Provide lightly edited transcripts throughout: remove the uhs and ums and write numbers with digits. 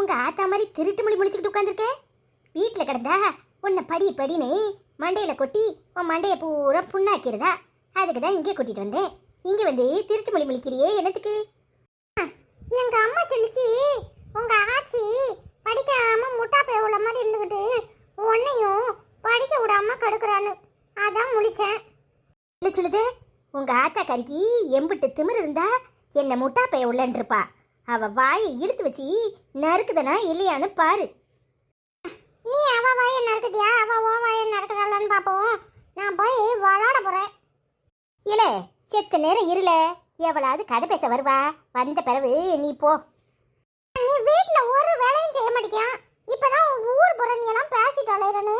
உங்க ஆத்தா மாதிரி திருட்டு மொழி முடிச்சுக்கிட்டு உட்காந்துருக்க? வீட்டில் கிடந்தா உன்னை படின்னு மண்டையில கொட்டி உன் மண்டையை பூரா புண்ணாக்கிறதா? அதுக்கு தான் இங்கே கூட்டிட்டு வந்தேன். இங்கே வந்து திருட்டு மொழி முழிக்கிறியே என்னத்துக்கு? எங்க அம்மா சொல்லிச்சு, உங்க ஆச்சி படிக்காம முட்டாப்பை உள்ள மாதிரி இருந்துக்கிட்டு உன்னையும் படிக்க விடாம கடுக்குறான்னு அதான் முழிச்சேன். இல்லை சொல்லுதே, உங்க ஆத்தா கறிக்கு எம்பிட்டு திமிர் இருந்தா என்ன முட்டாப்பைய உள்ளன்றிருப்பா. அவ வாயை இழுத்து வச்சு நறுக்குதனா இல்லையான்னு பாரு. நீ அவ வாயை நறுக்குதியா, அவ ஓ வாயை நறுக்குறாளான்னு பாப்போம். நான் போய் விளாட போறேன். இல்ல செத்த நேரம் இருல, எவளாவது கதை பேச வருவா. வந்த பிறகு நீ போ. நீ வீட்டுல ஒரு வேலையும் செய்ய மாட்டேங்கியா. இப்பதான் ஊர் போற நீ எல்லாம் பேசிட்டு அலையறன்னு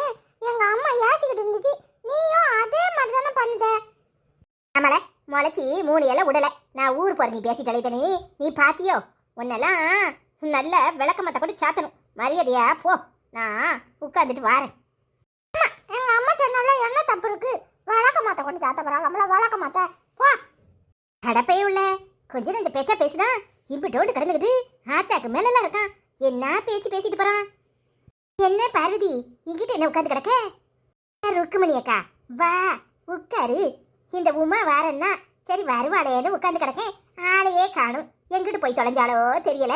எங்க அம்மா ஏசிக்கிட்டு இருந்துச்சு. நீயும் அதே மாதிரி தானே பண்ணுத. ஆமால முளைச்சி 3 இலை உடலை. நான் ஊர் போற நீ பேசிட்டு அலைதனே, நீ பாத்தியோ? உன்னெல்லாம் நல்ல விளக்கமத்தை கூட சாத்தணும். மரியாதையா போ, நான் உட்காந்துட்டு வாரேன். எங்க அம்மா சொன்னால என்ன தப்பு இருக்கு? விளக்கமாத்த கொண்டு சாத்த போறா. நம்மள விளக்கமாத்த போ. கடப்பையே உள்ள கொஞ்சம் நஞ்ச பேச்சா பேசுனா இம்பிட்டோடு கிடந்துக்கிட்டு ஆத்தாக்கு மேலெல்லாம் இருக்கான். என்ன பேச்சு பேசிட்டு போறான்? என்ன பார்வதி இங்கிட்ட என்ன உட்காந்து கிடக்க? ருக்குமணி அக்கா வா உட்காரு. இந்த உமா வாரன்னா சரி வருவாளேன்னு உட்காந்து கிடக்கேன். ஆளையே காணும். எங்கிட்டு போய் தொலைஞ்சாலோ தெரியல.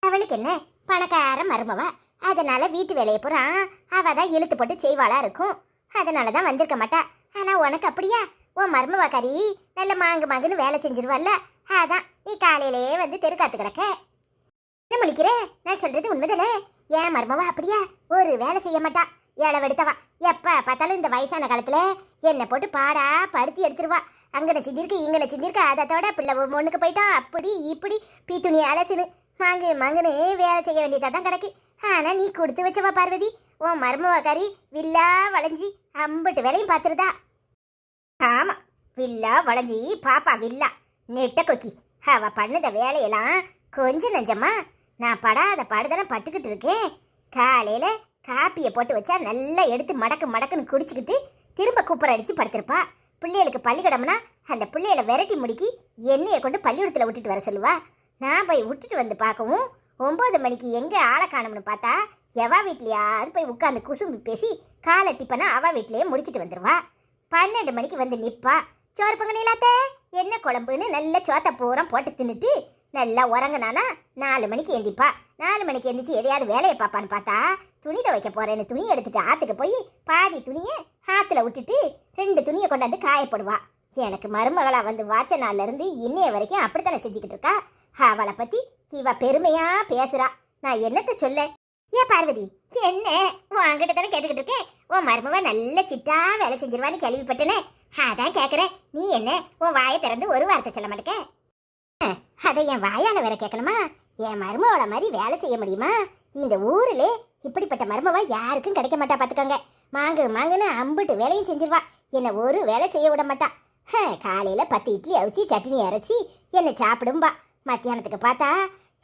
அவளுக்கு என்ன பணக்கார மருமவா, அதனால வீட்டு வேலையை பூரா அவ தான் இழுத்து போட்டு செய்வாளா இருக்கும். அதனால தான் வந்திருக்க மாட்டா. ஆனா உனக்கு அப்படியா? உன் மருமவாக்காரி நல்ல மாங்குன்னு வேலை செஞ்சிருவாள்ல. அதான் நீ காலையிலே வந்து தெருக்காத்து கிடக்க. என்ன முழிக்கிற? நான் சொல்றது உண்மைதானே? ஏன் மருமவா அப்படியா? ஒரு வேலை செய்ய மாட்டா. ஏழவெடுத்தவா. எப்ப பார்த்தாலும் இந்த வயசான காலத்துல என்னை போட்டு பாடா படுத்தி எடுத்துருவா. அங்கன செஞ்சிருக்கு இங்கன செஞ்சிருக்கு. அதோட பிள்ளை ஒண்ணுக்கு போயிட்டா அப்படி இப்படி பீத்துணி அலசுன்னு மாங்குன்னு வேலை செய்ய வேண்டியதா தான் கிடக்கு. ஆனா நீ கொடுத்து வச்சவா பார்வதி. உன் மருமவாக்காரி வில்லா வளைஞ்சி அம்பட்டு வேலையும் பார்த்துருதா. ஆமா, வில்லா வளைஞ்சி பாப்பா வில்லா நெட்ட கொக்கி. அவ பண்ணுத வேலையெல்லாம் கொஞ்சம் நஞ்சமா. நான் படாத பாடுதானே பட்டுக்கிட்டு இருக்கேன். காலையில காப்பியை போட்டு வச்சா நல்லா எடுத்து மடக்குன்னு குடிச்சுக்கிட்டு திரும்ப கூப்பர் அடிச்சு படுத்திருப்பா. பிள்ளைகளுக்கு பள்ளிக்கூடம்னா அந்த பிள்ளைகளை விரட்டி முடிக்கி எண்ணெயை கொண்டு பள்ளிக்கூடத்தில் விட்டுட்டு வர சொல்லுவா. நான் போய் விட்டுட்டு வந்து பார்க்கவும் 9 மணிக்கு எங்கே ஆளை காணும்னு பார்த்தா எவா வீட்லையாவது போய் உட்காந்து குசும்பு பேசி காலை டிப்பனா அவ வீட்லேயே முடிச்சுட்டு வந்துடுவா. 12 மணிக்கு வந்து நிற்பா. சோறு பொங்கலாத்த என்ன குழம்புன்னு நல்ல சோத்தை பூரா போட்டு தின்னுட்டு நல்லா உறங்கினானா 4 மணிக்கு எந்திப்பா. 4 மணிக்கு எந்திரிச்சு எதையாவது வேலையை பார்ப்பான்னு பார்த்தா துணி துவைக்க போறேன்னு துணி எடுத்துட்டு ஆற்றுக்கு போய் பாதி துணியை ஆற்றுல விட்டுட்டு 2 துணியை கொண்டாந்து காயப்படுவா. எனக்கு மருமகளா வந்து வாச்ச நாள்ல இருந்து இன்னைய வரைக்கும் அப்படித்தானே செஞ்சுக்கிட்டு இருக்கா. அவளை பத்தி இவ பெருமையா பேசுறா. நான் என்னத்த சொல்ல? ஏன் பார்வதி என்ன உன்கிட்ட தானே கேட்டுக்கிட்டு இருக்கேன். உன் மருமவ நல்ல சிட்டா வேலை செஞ்சிருவான்னு கேள்விப்பட்டேனே, அதான் கேட்குறேன். நீ என்ன உன் வாயை திறந்து ஒரு வார்த்தை சொல்ல மாட்டேக்க? அதை என் வாயால வேற கேட்கணுமா? என் மருமவளை மாதிரி வேலை செய்ய முடியுமா? இந்த ஊர்ல இப்படிப்பட்ட மருமவா யாருக்கும் கிடைக்க மாட்டா பாத்துக்கோங்க. மாங்குன்னு அம்பிட்டு வேலையும் செஞ்சிருவா. என்னை ஒரு வேலை செய்ய விட மாட்டா. காலையில 10 இட்லி அவிச்சு சட்னி அரைச்சி என்னை சாப்பிடும்பா. மத்தியானத்துக்கு பார்த்தா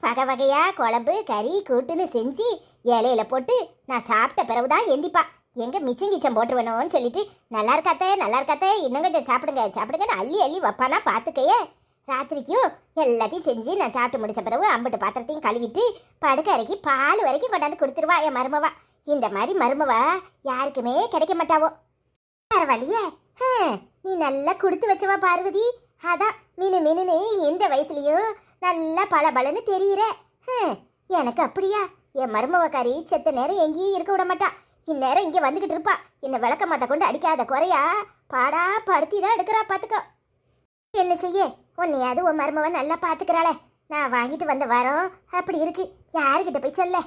வகை வகையா குழம்பு கறி கூட்டுன்னு செஞ்சு இலையில போட்டு நான் சாப்பிட்ட பிறகுதான் எந்திப்பா. எங்க மிச்சம் கிச்சம் போட்டுருவேணும்னு சொல்லிட்டு நல்லா இருக்காத்தே இன்னும் கொஞ்சம் சாப்பிடுங்கன்னு அள்ளி வைப்பானா பார்த்துக்கையே. ராத்திரிக்கும் எல்லாத்தையும் செஞ்சு நான் சாப்பிட்டு முடிச்ச பிறகு அம்பிட்டு பாத்திரத்தையும் கழுவிட்டு படுக்க அறைக்கு பால் வரைக்கும் கொண்டாந்து கொடுத்துருவா என் மருமவா. இந்த மாதிரி மருமவா யாருக்குமே கிடைக்க மாட்டாவோ. பரவாயில்லையே, நீ நல்லா கொடுத்து வச்சவா பார்வதி. அதான் மீனு எந்த வயசுலயும் நல்லா பளபளன்னு தெரியுற. எனக்கு அப்படியா? என் மருமவக்காரி செத்த நேரம் எங்கேயும் இருக்க விட மாட்டா. இந்நேரம் இங்கே வந்துகிட்டு இருப்பா. என்னை விளக்க மாத்த கொண்டு அடிக்காத குறையா பாடா படுத்தி தான் எடுக்கிறா பார்த்துக்கோ. என்ன செய்ய, உன்னையாவது உன் மருமவ நல்லா பார்த்துக்கிறாளே. நான் வாங்கிட்டு வந்த வரோம் அப்படி இருக்கு. யாருக்கிட்ட போய் சொல்ல?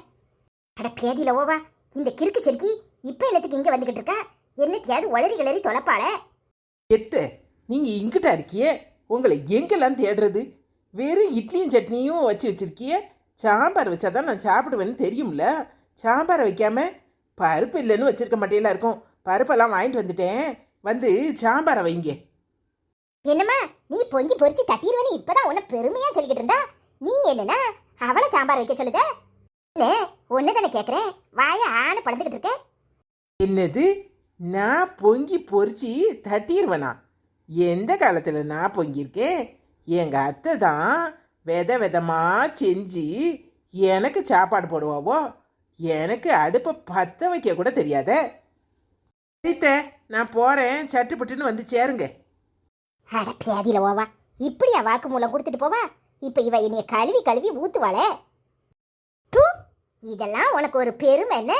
அட பேதியில ஓவா, இந்த கிறுக்கு செருக்கி இப்போ என்னத்துக்கு இங்கே வந்துகிட்டு இருக்கா? என்னத்தையாவது ஒளரி கிளறி தொலைப்பாளே. எத்த நீங்க இங்கிட்ட இருக்கியே, உங்களை எங்கெல்லாம் தேடுறது? வெறும் இட்லியும் சட்னியும் வச்சிருக்கிய. சாம்பார் வச்சாதான் நான் சாப்பிடுவேன்னு தெரியும்ல. சாம்பாரை வைக்காம பருப்பு இல்லைன்னு வச்சிருக்க மாட்டேலாம் இருக்கும். பருப்பெல்லாம் வாங்கிட்டு வந்துட்டேன், வந்து சாம்பாரை வைங்க. என்னம்மா நீ பொங்கி பொறிச்சு தட்டிடுவேன்னு இப்பதான் உன்னை பெருமையா சொல்லிக்கிட்டு இருந்தா, நீ என்னன்னா அவளை சாம்பார் வைக்க சொல்லுத? ஒன்னு தானே கேட்குறேன், வாய ஆன பழந்துக்கிட்டு இருக்க. என்னது, நான் பொங்கி பொறிச்சு தட்டிடுவேனா? எந்த காலத்தில் நான் பொங்கியிருக்கேன்? எங்கள் அத்தை தான் விதமாக செஞ்சு எனக்கு சாப்பாடு போடுவாவோ? எனக்கு அடுப்பை பற்ற வைக்க கூட தெரியாதே. சரித்தே, நான் போகிறேன், சட்டுப்பட்டுன்னு வந்து சேருங்க. அட பியாதியில ஓவா, இப்படியா வாக்குமூலம் கொடுத்துட்டு போவா? இப்ப இவ என்னைய கழுவி கழுவி ஊத்துவாளே. தூ, இதெல்லாம் உனக்கு ஒரு பெருமை என்ன?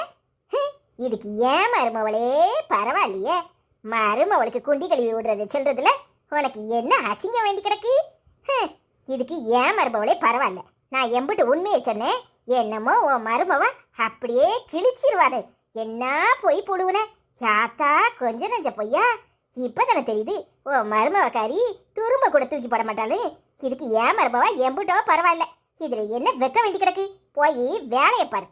இதுக்கு ஏன் மருமவளே பரவாயில்லையே. மருமவளுக்கு குண்டி கழுவி விடுறது சொல்றதுல உனக்கு என்ன அசிங்கம் வேண்டி கிடக்கு? இதுக்கு ஏன் மருமவளே பரவாயில்ல. நான் எம்பிட்டு உண்மையை சொன்னேன், என்னமோ உன் மருமவ அப்படியே கிழிச்சிருவானு. என்ன பொய் போடுவன யாத்தா, கொஞ்சம் நெஞ்ச பொய்யா? இப்பதானே தெரியுது உன் மருமவக்காரி துரும்ப கூட தூக்கி போட மாட்டாளு. இதுக்கு ஏன் மருமவா எம்பிட்டோ பரவாயில்ல. இதுல என்ன வெக்க வேண்டி கிடக்கு? போய் வேலையை பாரு.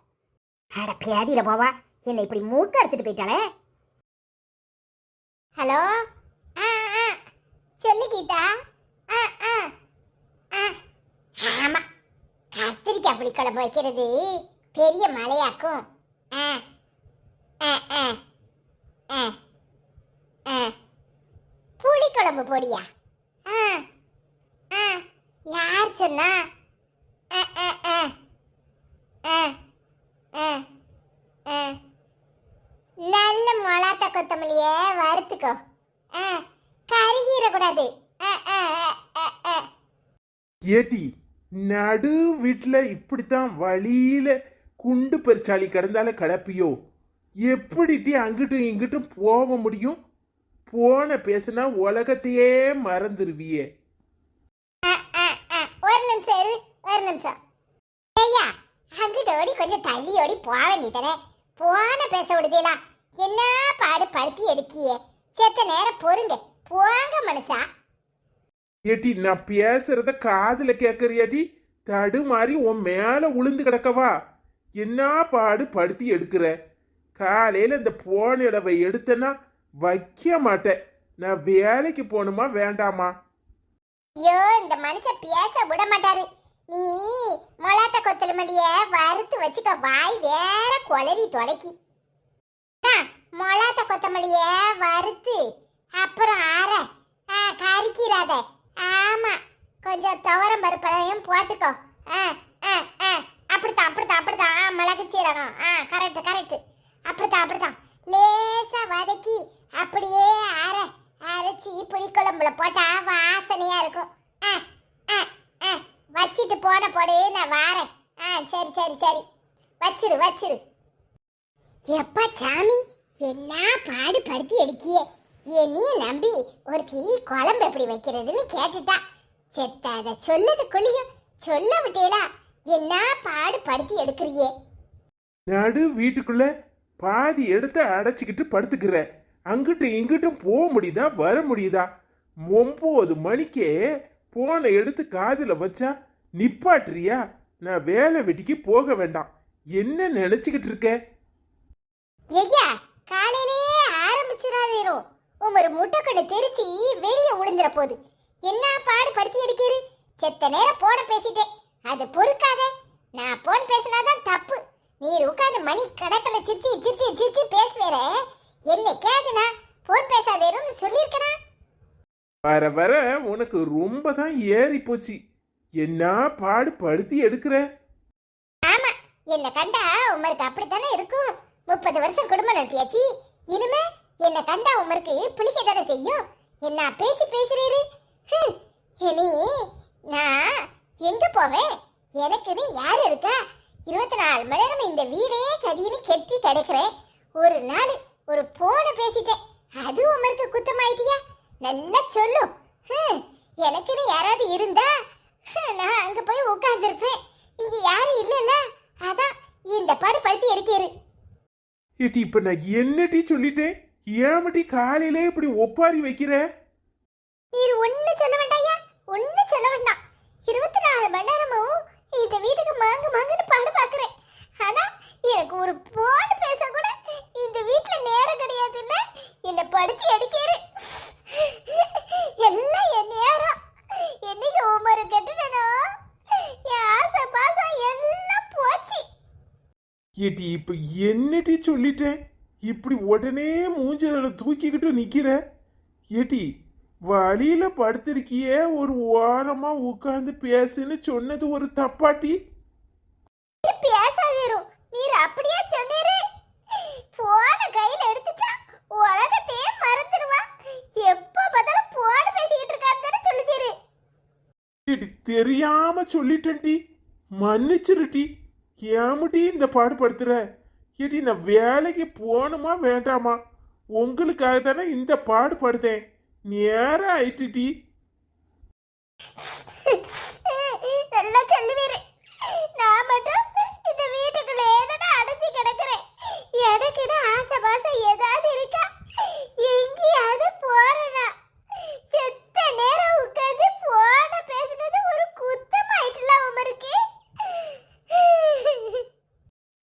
அட பியாதியில போவா, என்னை இப்படி மூக்க அறுத்துட்டு போயிட்டாளே. ஹலோ, சொல்லு கீதா. ஆமா, கத்திரிக்காய் புளிக்குழம்பு வைக்கிறது பெரிய மலையாக்கும். புளிக்குழம்பு பொடியா? யார் சொன்னா? நல்ல மொளாத்த கொத்தமல்லிய வறுத்துக்கோ, கருகிடக்கூடாது. ஏட்டி, நடு வீட்டில் இப்படித்தான் வழியில குண்டு பெருச்சாளி கிடந்தால கிடப்பியோ? எப்படிட்டி அங்கிட்டும் இங்கிட்டும் போக முடியும்? போன பேசுனா உலகத்தையே மறந்துருவியே. ஒரு நிமிஷம் இரு, ஒரு நிமிஷம். ஐயா, அங்கிட்ட ஓடி கொஞ்சம் தள்ளி ஓடி போக வேண்டியதானே? போன பேச விடுதேலா? என்ன பாடு படுத்தி எடுக்கியே? செத்த நேரம் பொறுங்க, போங்க மனுஷா. ஏட்டி, நான் பேசுறத காதுல கேக்குறியாட்டி? தடுமாறி உன் மேல உளுந்து கிடக்கவா? என்ன பாடு படுத்தி எடுக்கிற? காலையில இந்த போன இடவை எடுத்தேன்னா வைக்க மாட்டேன். நான் வேலைக்கு போகணுமா வேண்டாமா? ஐயோ, இந்த மனுஷன் பேச விட மாட்டாரு. நீ மொளாத்த கொத்தமல்லிய வறுத்து வச்சுக்க, வாய் வேற கொளறி தொடக்கி. மொளாத்த கொத்தமல்லிய வறுத்து அப்புறம் கறிக்கிறாத. ஆமா, கொஞ்சம் துவரம் பருப்பையும் போட்டுக்கோ. அப்படித்தான் அப்படித்தான் அப்படித்தான். மிளகு சீரகம், கரெக்ட் கரெக்ட். அப்படித்தான் அப்படித்தான். லேசா வதக்கி அப்படியே அரைச்சி புளிக்குழம்புல போட்டா வாசனையா இருக்கும். வச்சிட்டு போட போடு, நான் வாரேன். சரி சரி சரி, வச்சிரு வச்சிரு. எப்பா சாமி, என்ன பாடு படுத்தி எடுக்கியே? என்னைய நம்பி ஒரு குழம்பு எப்படி வைக்கிறதுன்னு கேட்டுட்டா. செத்தாத சொல்லதுக்குள்ளேயும் சொல்ல விட்டேலா? என்ன பாடு படுத்தி எடுக்கிறியே? நடு வீட்டுக்குள்ள பாதி எடுத்து அடைச்சிக்கிட்டு படுத்துக்கிற. அங்கிட்டும் இங்கிட்டும் போக முடியுதா, வர முடியுதா? 9 மணிக்கே போனை எடுத்து காதுல வச்சா நிப்பாட்டுறியா? நான் வேலை வெட்டிக்கு போக வேண்டாம். என்ன நினைச்சுக்கிட்டு இருக்க? ஐயா, காலையிலேயே ஆரம்பிச்சிடாதீரோ. உமரு முட்டைக்கண்ணு தெரிச்சு வெளியே விழுந்துற போது என்ன பாடு படுத்தி எடுக்கிறது? செத்த நேரம் போன பேசிட்டேன், அது பொறுக்காத. நான் போன் பேசினாதான் தப்பு. நீர் உட்காந்து மணி கணக்கில் சிரிச்சி சிரிச்சி சிரிச்சி பேசுவேற. என்ன கேதுனா போன் பேசாதேன்னு சொல்லியிருக்கனா? வர வர உனக்கு ரொம்ப தான் ஏறி போச்சு. என்ன பாடு படுத்தி எடுக்கிற? ஆமா, என்ன கண்டா உமருக்கு அப்படித்தானே இருக்கும். 30 வருஷம் குடும்பம் நடத்தியாச்சு. இனிமே என்ன கண்டா உமருக்கு புளிக்க தானே செய்யும். என்ன பேச்சு பேசுறீரு? இனி நான் எங்க போவேன்? எனக்குன்னு யார் இருக்கா? 24 மணி நேரம் இந்த வீடே கதின்னு கெட்டி கிடக்குறேன். ஒரு நாள் ஒரு போன பேசிட்டேன், அது உமருக்கு குத்தமாயிட்டியா? நல்லா சொல்லும். எனக்குன்னு யாராவது இருந்தா நான் அங்க போய் உட்கார்ந்துருப்பேன். இங்க யாரும் இல்லைல்ல, அதான் இந்த பாடு படுத்தி எடுக்கிறது. ஏட்டி, இப்ப நான் என்னட்டி சொல்லிட்டேன்? ஏமட்டி காலையிலே இப்படி ஒப்பாரி வைக்கிற? நீர் ஒண்ணு சொல்ல வேண்டாயா, ஒண்ணு சொல்ல வேண்டாம். 24 மணி நேரமும் இந்த வீட்டுக்கு மாங்குன்னு பாடு பாக்குறேன். ஆனா எனக்கு ஒரு போன் பேச கூட இந்த வீட்டுல நேரம் கிடையாது. இல்ல என்ன படுத்தி அடிக்கிறது எல்லாம் என் நேரம். என்னைக்கு உமரு கட்டுனோ என் ஆசை பாசம் எல்லாம் போச்சு. ஏட்டி, இப்ப என்னட்டி சொல்லிட்டேன்? இப்படி உடனே மூஞ்சில தூக்கிக்கிட்டு நிக்கிற? ஏட்டி, வழியில படுத்திருக்கியே, ஒரு ஓரமா உட்கார்ந்து பேசுன்னு சொன்னது ஒரு தப்பாட்டி? அப்படியே சொன்னீரு. போன கையில எடுத்துட்டா உலகத்தையே மறந்துடுவா. எப்ப பார்த்தாலும் போன் பேசிக்கிட்டு இருக்காருன்னு சொல்லுதீரு. ஏடி தெரியாம சொல்லிட்டேன்டி, மன்னிச்சிருட்டி. ஏமுடி இந்த பாடுபடுத்துற? ஏடி நான் வேலைக்கு போகணுமா வேண்டாமா? உங்களுக்காக தானே இந்த பாடுபடுதேன். நேரம் ஆயிட்டுடி. நல்லா சொல்லுவீரு. நான் மட்டும் இந்த வீட்டுக்குள்ளே தானே அடைஞ்சு கிடக்குறேன். எனக்குன்னு ஆசை பாசம் ஏதாவது இருக்கா? எங்கேயாவது போறேனா? செத்த நேரம் உட்காந்து போன பேசுனது ஒரு குத்தமாயிட்டுல உமருக்கு.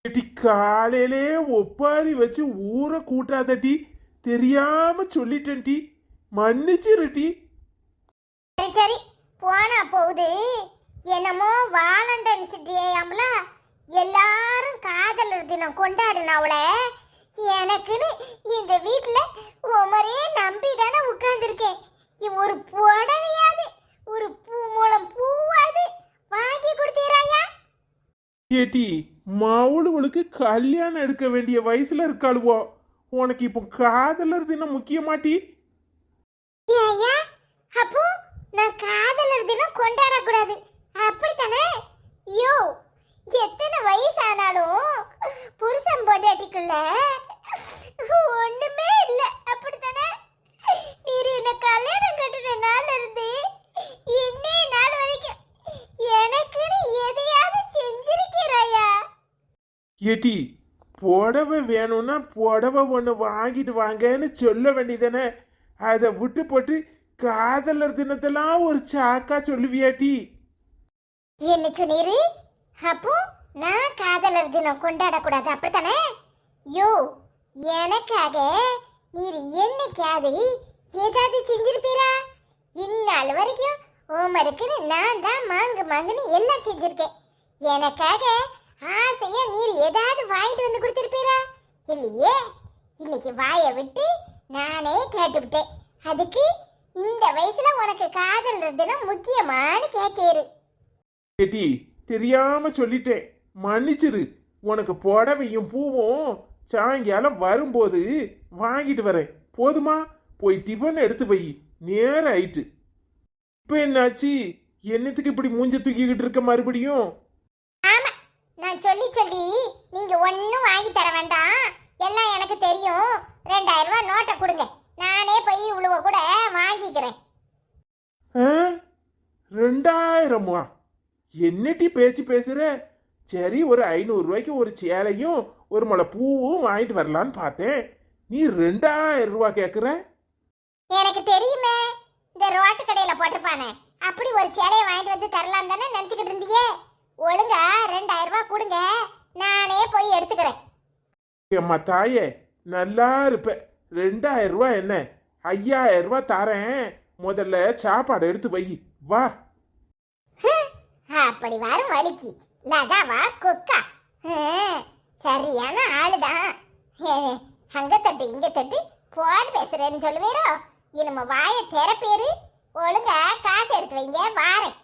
ஏடி காலையிலே ஒப்பாரி வச்சு ஊரை கூட்டாதடி. தெரியாம சொல்லிட்டேன்டி, மன்னிச்சிருட்டி. சரி சரி, போனா போகுது. என்னமோ வாலண்டைன்ஸ் டேயாம்ல, எல்லாரும் காதலர் தினம் கொண்டாடினாவள. எனக்குன்னு இந்த வீட்டுல உமரே நம்பி தானே உட்கார்ந்துருக்கேன். ஒரு புடவையாது, ஒரு பூ மூலம் பூவாது வாங்கி கொடுத்தீராயா? ஏட்டி மவுளுவளுக்கு கல்யாணம் எடுக்க வேண்டிய வயசுல இருக்காளுவோ. உனக்கு இப்போ காதலர் தினம் முக்கியமாட்டி? ஏய்யா, அப்போ நான் காதலர் தினம் கொண்டாடக்கூடாது அப்படித்தானே? யோ, எத்தனை வயசானாலும் புருஷன் பொண்டாட்டிக்குள்ள ஒண்ணுமே இல்லை அப்படித்தானே? நீர் என்ன கல்யாணம் கட்டுற நாள்ல இருந்து இன்னே நாள் வரைக்கும் எனக்குன்னு எதையாவது செஞ்சிருக்கிறாயா? ஏட்டி புடவை வேணும்னா புடவை ஒன்று வாங்கிட்டு வாங்கன்னு சொல்ல வேண்டியதானே? அதை விட்டு போட்டு காதலர் தினத்தெல்லாம் ஒரு சாக்கா சொல்லுவியாட்டி? என்ன சொன்னீரு? அப்போ நான் காதலர் தினம் கொண்டாடக்கூடாது அப்படித்தானே? யோ, எனக்காக நீர் என்னைக்காவது ஏதாவது செஞ்சிருப்பீரா? இந்நாள் வரைக்கும் உமருக்குன்னு நான் தான் மாங்குன்னு எல்லாம் செஞ்சிருக்கேன். எனக்காக ஆசையா நீர் ஏதாவது வாங்கிட்டு வந்து கொடுத்திருப்பீரா? இல்லையே. இன்னைக்கு வாயை விட்டு நானே கேட்டுவிட்டேன். அதுக்கு இந்த வயசுல உனக்கு காதலர் தினம் முக்கியமானு கேட்கேரு. ஏட்டி தெரியாம சொல்லிட்டேன், மன்னிச்சிரு. உனக்கு புடவையும் பூவும் சாயங்காலம் வரும்போது வாங்கிட்டு வரேன். போதுமா? போய் டிஃபன் எடுத்து வை, நேரம் ஆயிட்டு. இப்ப என்னாச்சு? என்னத்துக்கு இப்படி மூஞ்ச தூக்கிக்கிட்டு இருக்க மறுபடியும்? ஆமா, நான் சொல்லி சொல்லி நீங்க ஒன்னும் வாங்கி தர வேண்டாம், எல்லாம் எனக்கு தெரியும். 2000 ரூபாய் நோட்டை கொடுங்க, நானே போய் இவ்வளவு கூட வாங்கிக்கிறேன். 2000? என்னட்டி பேச்சு பேசுற? சரி, ஒரு 500 ரூபாய்க்கு ஒரு சேலையும் ஒரு முளை பூவும் வாங்கிட்டு வரலான்னு பார்த்தேன். நீ 2000 ரூபாய் கேட்குற? எனக்கு தெரியுமே, இந்த ரோட்டு கடையில போட்டிருப்பானே, அப்படி ஒரு சேலையை வாங்கிட்டு வந்து தரலாம் தானே நினைச்சுக்கிட்டு இருந்தியே. ஒழுங்கா 2000 ரூபாய் கொடுங்க, நானே போய் எடுத்துக்கிறேன். அம்மா தாயே, நல்லா இருப்ப. 2000 ரூபாய் என்ன, 5000 ரூபாய் தரேன். முதல்ல சாப்பாடு எடுத்து வை, வா. அப்படி வரும் வலிக்கு லதாவா கொக்கா? சரியான ஆளுதான். அங்க தட்டு இங்க தட்டு போன் பேசுறேன்னு சொல்லுவீரோ? இனிமே வாயை திறப்பேரு. ஒழுங்கா காசு எடுத்து வைங்க, வாரேன்.